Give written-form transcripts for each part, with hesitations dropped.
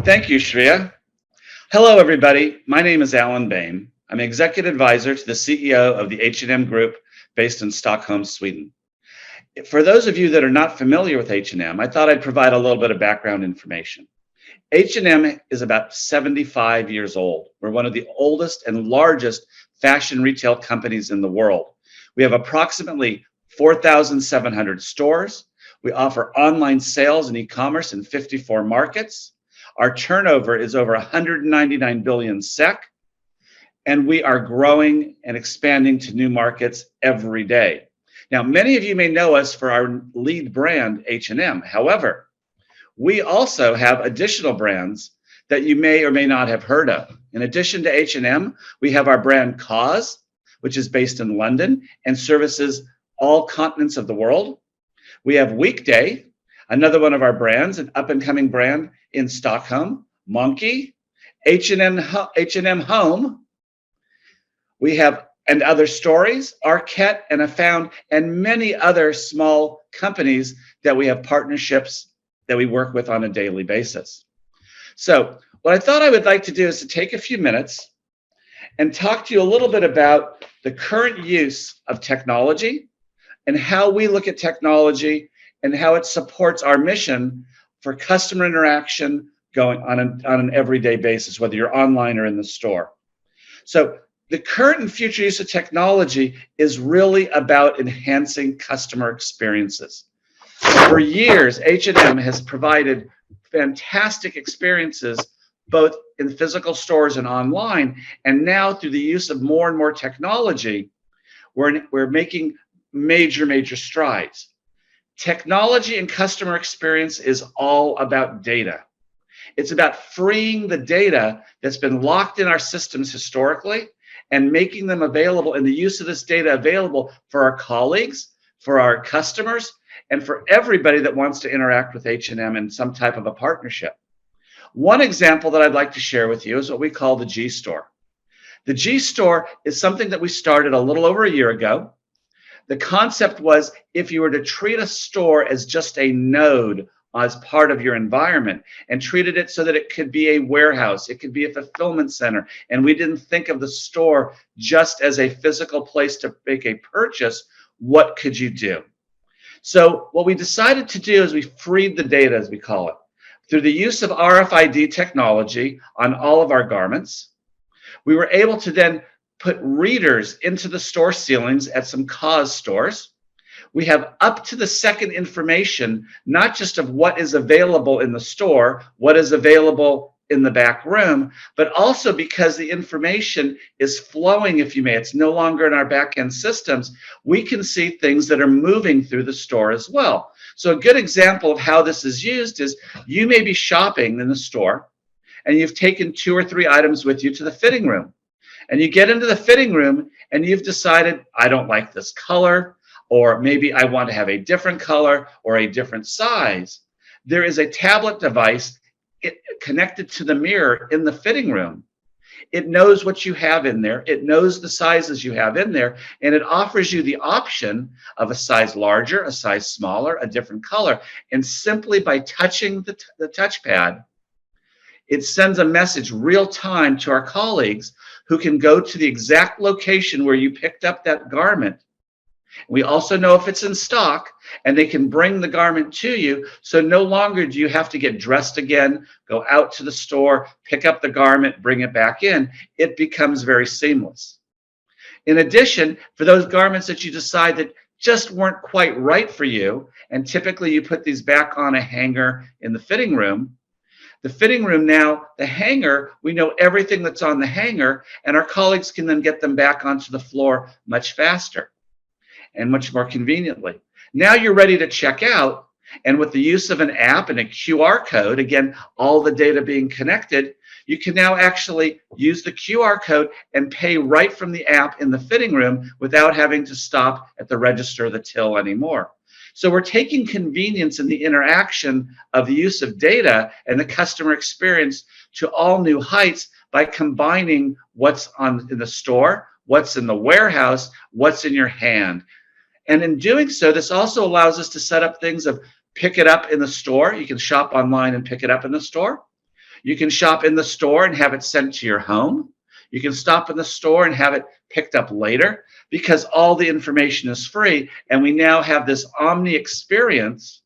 Thank you, Shreya. Hello, everybody. My name is Alan Boehme. I'm Executive Advisor to the CEO of the H&M Group based in Stockholm, Sweden. For those of you that are not familiar with H&M, I thought I'd provide a little bit of background information. H&M is about 75 years old. We're one of the oldest and largest fashion retail companies in the world. We have approximately 4,700 stores. We offer online sales and e-commerce in 54 markets. Our turnover is over 199 billion SEK, and we are growing and expanding to new markets every day. Now, many of you may know us for our lead brand, H&M. However, we also have additional brands that you may or may not have heard of. In addition to H&M, we have our brand COS, which is based in London and services all continents of the world. We have Weekday, another one of our brands, an up-and-coming brand in Stockholm, Monkey, H&M Home. We have And Other Stories, Arquette, and Afound, and many other small companies that we have partnerships that we work with on a daily basis. So what I thought I would like to do is to take a few minutes and talk to you a little bit about the current use of technology and how we look at technology and how it supports our mission for customer interaction going on an everyday basis, whether you're online or in the store. So the current and future use of technology is really about enhancing customer experiences. For years, H&M has provided fantastic experiences both in physical stores and online, and now through the use of more and more technology, we're making major strides. Technology and customer experience is all about data. It's about freeing the data that's been locked in our systems historically and making them available, and the use of this data available for our colleagues, for our customers, and for everybody that wants to interact with H&M in some type of a partnership. One example that I'd like to share with you is what we call the G Store. The G Store is something that we started a little over a year ago. The concept was if you were to treat a store as just a node as part of your environment and treated it so that it could be a warehouse, it could be a fulfillment center, and we didn't think of the store just as a physical place to make a purchase, what could you do? So what we decided to do is we freed the data, as we call it, through the use of RFID technology on all of our garments. We were able to then put readers into the store ceilings at some COS stores. We have up to the second information, not just of what is available in the store, what is available in the back room, but also because the information is flowing, if you may, it's no longer in our back end systems, we can see things that are moving through the store as well. So a good example of how this is used is you may be shopping in the store and you've taken 2 or 3 items with you to the fitting room. And you get into the fitting room and you've decided, I don't like this color, or maybe I want to have a different color or a different size. There is a tablet device connected to the mirror in the fitting room. It knows what you have in there. It knows the sizes you have in there, and it offers you the option of a size larger, a size smaller, a different color. And simply by touching the touchpad, it sends a message real time to our colleagues who can go to the exact location where you picked up that garment. We also know if it's in stock, and they can bring the garment to you, so no longer do you have to get dressed again, go out to the store, pick up the garment, bring it back in. It becomes very seamless. In addition, for those garments that you decide that just weren't quite right for you, and typically you put these back on a hanger in the fitting room, now, the hanger, we know everything that's on the hanger, and our colleagues can then get them back onto the floor much faster and much more conveniently. Now you're ready to check out, and with the use of an app and a QR code, again, all the data being connected, you can now actually use the QR code and pay right from the app in the fitting room without having to stop at the register or the till anymore. So we're taking convenience in the interaction of the use of data and the customer experience to all new heights by combining what's in the store, what's in the warehouse, what's in your hand. And in doing so, this also allows us to set up things of pick it up in the store. You can shop online and pick it up in the store. You can shop in the store and have it sent to your home. You can stop in the store and have it picked up later because all the information is free. And we now have this omni experience.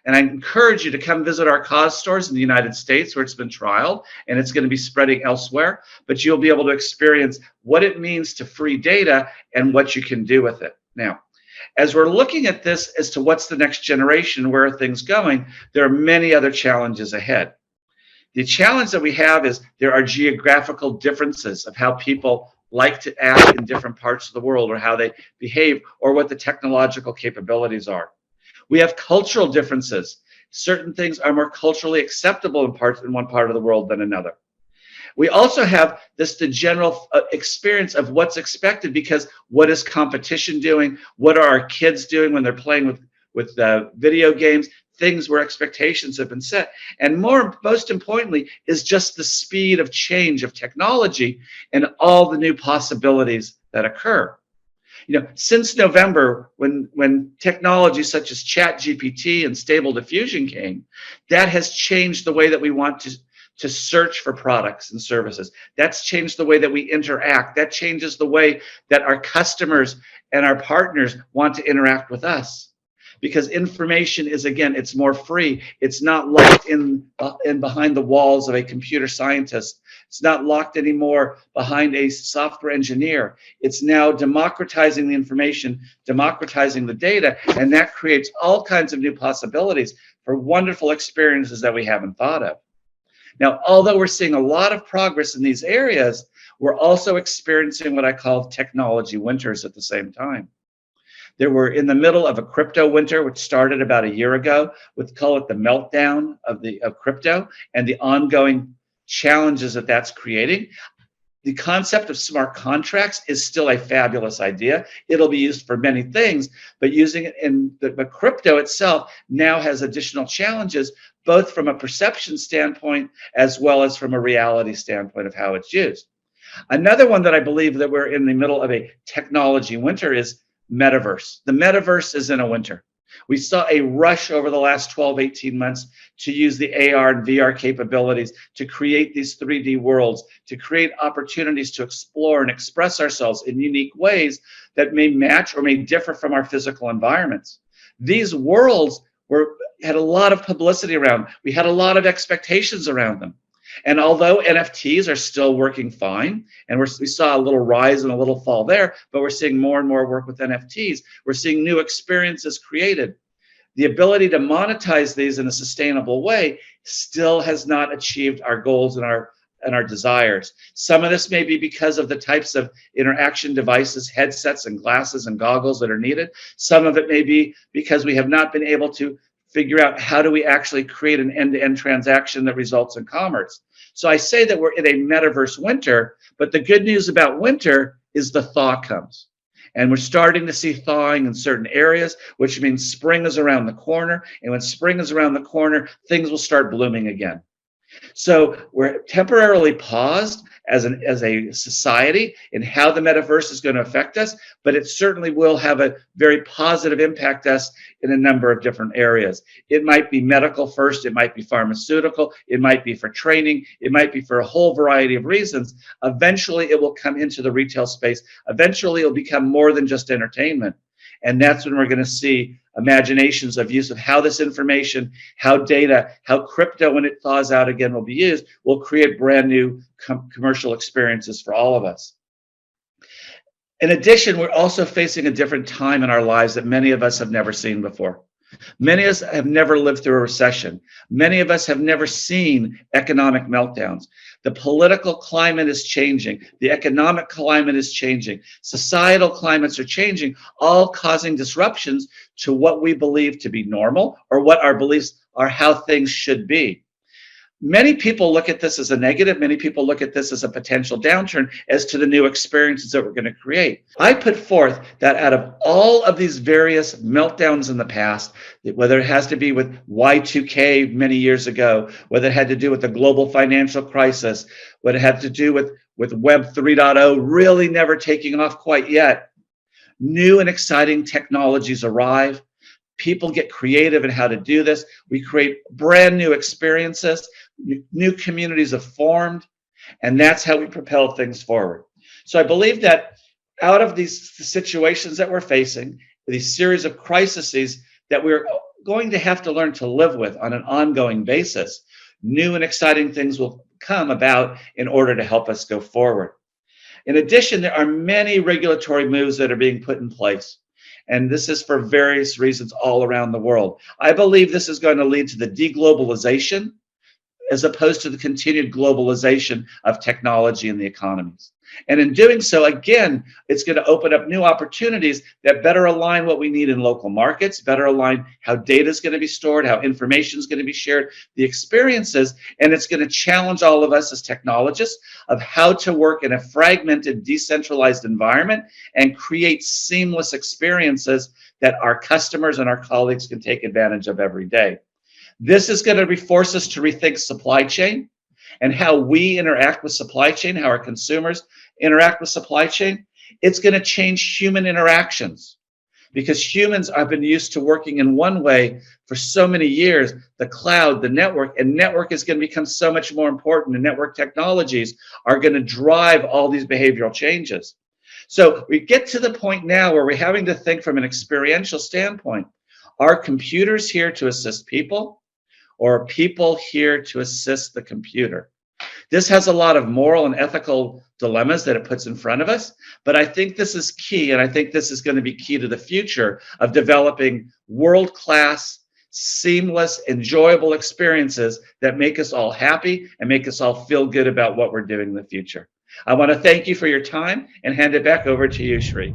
And I encourage you to come visit our cause stores in the United States where it's been trialed, and it's going to be spreading elsewhere. But you'll be able to experience what it means to free data and what you can do with it. Now, as we're looking at this as to what's the next generation, where are things going, there are many other challenges ahead. The challenge that we have is there are geographical differences of how people like to act in different parts of the world, or how they behave, or what the technological capabilities are. We have cultural differences. Certain things are more culturally acceptable in one part of the world than another. We also have the general experience of what's expected, because what is competition doing? What are our kids doing when they're playing with video games? Things where expectations have been set. And most importantly is just the speed of change of technology and all the new possibilities that occur. Since November, when technology such as ChatGPT and Stable Diffusion came, that has changed the way that we want to search for products and services. That's changed the way that we interact. That changes the way that our customers and our partners want to interact with us. Because information is, again, it's more free. It's not locked in behind the walls of a computer scientist. It's not locked anymore behind a software engineer. It's now democratizing the information, democratizing the data, and that creates all kinds of new possibilities for wonderful experiences that we haven't thought of. Now, although we're seeing a lot of progress in these areas, we're also experiencing what I call technology winters at the same time. We're in the middle of a crypto winter, which started about a year ago, with call it the meltdown of crypto and the ongoing challenges that that's creating. The concept of smart contracts is still a fabulous idea. It'll be used for many things, but using it in the crypto itself now has additional challenges, both from a perception standpoint as well as from a reality standpoint of how it's used. Another one that I believe that we're in the middle of a technology winter is metaverse. The metaverse is in a winter. We saw a rush over the last 12, 18 months to use the AR and VR capabilities to create these 3D worlds, to create opportunities to explore and express ourselves in unique ways that may match or may differ from our physical environments. These worlds had a lot of publicity around. We had a lot of expectations around them. And although NFTs are still working fine, and we saw a little rise and a little fall there, but we're seeing more and more work with NFTs. We're seeing new experiences created. The ability to monetize these in a sustainable way still has not achieved our goals and our desires. Some of this may be because of the types of interaction devices, headsets and glasses and goggles that are needed. Some of it may be because we have not been able to figure out how do we actually create an end-to-end transaction that results in commerce. So I say that we're in a metaverse winter, but the good news about winter is the thaw comes. And we're starting to see thawing in certain areas, which means spring is around the corner. And when spring is around the corner, things will start blooming again. So we're temporarily paused as a society in how the metaverse is going to affect us, but it certainly will have a very positive impact us in a number of different areas. It might be medical first, it might be pharmaceutical, it might be for training, it might be for a whole variety of reasons. Eventually it will come into the retail space. Eventually it'll become more than just entertainment. And that's when we're going to see imaginations of use of how this information, how data, how crypto, when it thaws out again, will be used, will create brand new commercial experiences for all of us. In addition, we're also facing a different time in our lives that many of us have never seen before. Many of us have never lived through a recession. Many of us have never seen economic meltdowns. The political climate is changing. The economic climate is changing. Societal climates are changing, all causing disruptions to what we believe to be normal or what our beliefs are how things should be. Many people look at this as a negative. Many people look at this as a potential downturn as to the new experiences that we're going to create. I put forth that out of all of these various meltdowns in the past, whether it has to be with Y2K many years ago, whether it had to do with the global financial crisis, what it had to do with Web 3.0 really never taking off quite yet, new and exciting technologies arrive. People get creative in how to do this. We create brand new experiences, new communities have formed, and that's how we propel things forward. So I believe that out of these situations that we're facing, these series of crises that we're going to have to learn to live with on an ongoing basis, new and exciting things will come about in order to help us go forward. In addition, there are many regulatory moves that are being put in place, and this is for various reasons all around the world. I believe this is going to lead to the deglobalization as opposed to the continued globalization of technology and the economies. And in doing so, again, it's going to open up new opportunities that better align what we need in local markets, better align how data is going to be stored, how information is going to be shared, the experiences, and it's going to challenge all of us as technologists of how to work in a fragmented, decentralized environment and create seamless experiences that our customers and our colleagues can take advantage of every day. This is going to force us to rethink supply chain and how we interact with supply chain, how our consumers interact with supply chain. It's going to change human interactions because humans have been used to working in one way for so many years, the cloud, the network, and network is going to become so much more important, and network technologies are going to drive all these behavioral changes. So we get to the point now where we're having to think from an experiential standpoint. Are computers here to assist people? Or are people here to assist the computer? This has a lot of moral and ethical dilemmas that it puts in front of us, but I think this is key, and I think this is going to be key to the future of developing world-class, seamless, enjoyable experiences that make us all happy and make us all feel good about what we're doing in the future. I want to thank you for your time and hand it back over to you, Shri.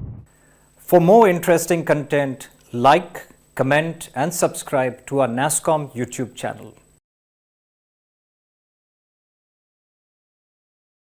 For more interesting content, like, comment and subscribe to our NASSCOM YouTube channel.